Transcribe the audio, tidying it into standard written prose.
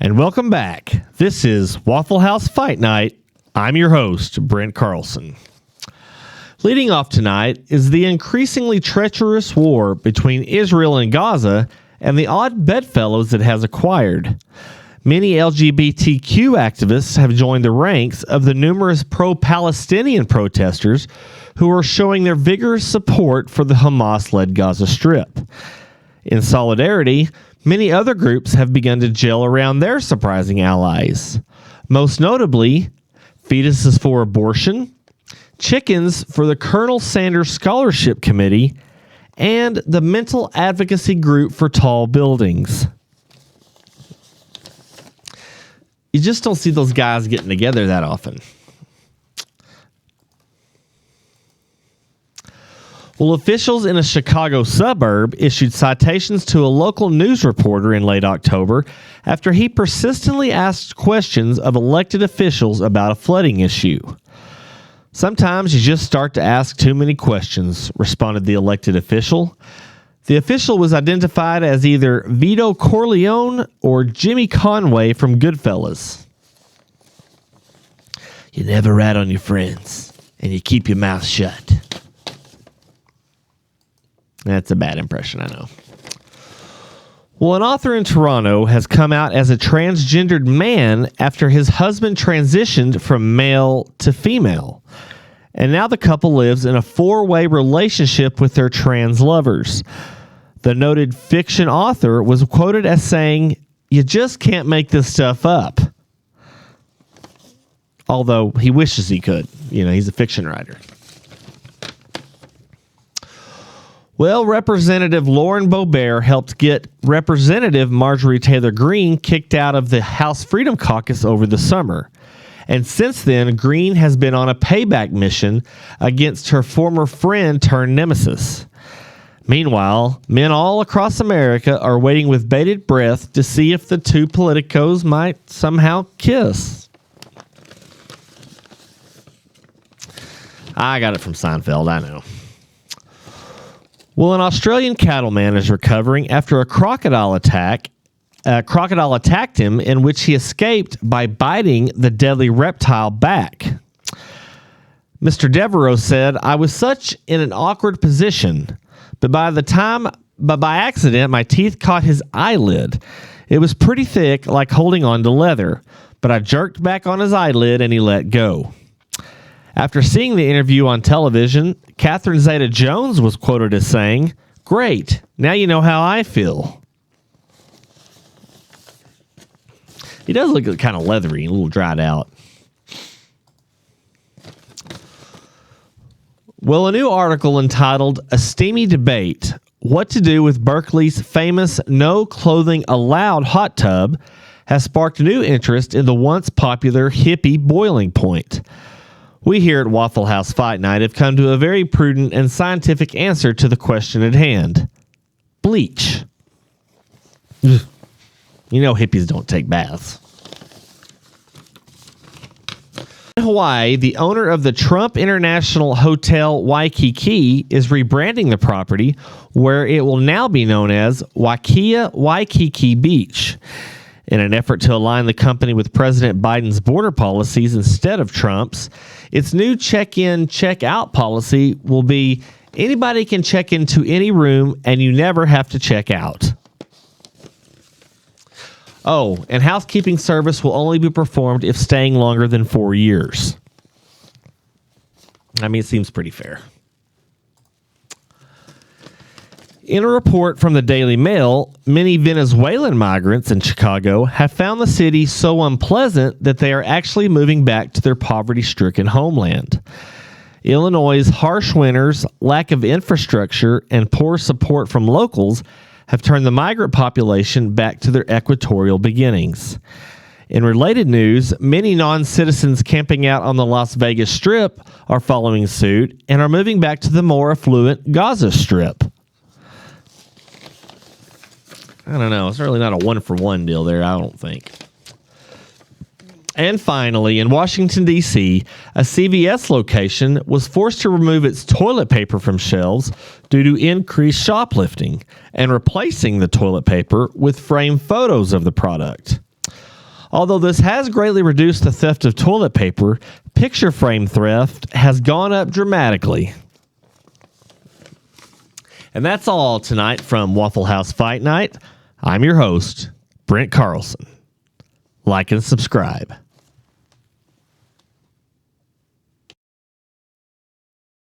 And welcome back. This is Waffle House Fight Night. I'm your host, Brent Carlson. Leading off tonight is the increasingly treacherous war between Israel and Gaza and the odd bedfellows it has acquired. Many LGBTQ activists have joined the ranks of the numerous pro-Palestinian protesters who are showing their vigorous support for the Hamas-led Gaza Strip. In solidarity, many other groups have begun to gel around their surprising allies. Most notably, Fetuses for Abortion, Chickens for the Colonel Sanders Scholarship Committee, and the Mental Advocacy Group for Tall Buildings. You just don't see those guys getting together that often. Well, officials in a Chicago suburb issued citations to a local news reporter in late October after he persistently asked questions of elected officials about a flooding issue. Sometimes you just start to ask too many questions, responded the elected official. The official was identified as either Vito Corleone or Jimmy Conway from Goodfellas. You never rat on your friends, and you keep your mouth shut. That's a bad impression, I know. Well, an author in Toronto has come out as a transgendered man after his husband transitioned from male to female. And now the couple lives in a four-way relationship with their trans lovers. The noted fiction author was quoted as saying, "You just can't make this stuff up." Although he wishes he could. You know, he's a fiction writer. Well, Representative Lauren Boebert helped get Representative Marjorie Taylor Greene kicked out of the House Freedom Caucus over the summer. And since then, Greene has been on a payback mission against her former friend turned nemesis. Meanwhile, men all across America are waiting with bated breath to see if the two politicos might somehow kiss. I got it from Seinfeld, I know. Well, an Australian cattleman is recovering after a crocodile attacked him, in which he escaped by biting the deadly reptile back. Mr. Devereaux said, "I was such in an awkward position, but by accident, my teeth caught his eyelid. It was pretty thick, like holding on to leather, but I jerked back on his eyelid and he let go." After seeing the interview on television, Catherine Zeta-Jones was quoted as saying, "Great, now you know how I feel." He does look kind of leathery, a little dried out. Well, a new article entitled "A Steamy Debate: What to Do with Berkeley's Famous No Clothing Allowed Hot Tub" has sparked new interest in the once popular hippie boiling point. We here at Waffle House Fight Night have come to a very prudent and scientific answer to the question at hand. Bleach. You know hippies don't take baths. In Hawaii, the owner of the Trump International Hotel Waikiki is rebranding the property, where it will now be known as Waikia Waikiki Beach. In an effort to align the company with President Biden's border policies instead of Trump's, its new check-in, check-out policy will be anybody can check into any room and you never have to check out. Oh, and housekeeping service will only be performed if staying longer than 4 years. I mean, it seems pretty fair. In a report from the Daily Mail, many Venezuelan migrants in Chicago have found the city so unpleasant that they are actually moving back to their poverty-stricken homeland. Illinois' harsh winters, lack of infrastructure, and poor support from locals have turned the migrant population back to their equatorial beginnings. In related news, many non-citizens camping out on the Las Vegas Strip are following suit and are moving back to the more affluent Gaza Strip. I don't know. It's really not a one-for-one deal there, I don't think. And finally, in Washington, D.C., a CVS location was forced to remove its toilet paper from shelves due to increased shoplifting and replacing the toilet paper with framed photos of the product. Although this has greatly reduced the theft of toilet paper, picture frame theft has gone up dramatically. And that's all tonight from Waffle House Fight Night. I'm your host, Brent Carlson. Like and subscribe.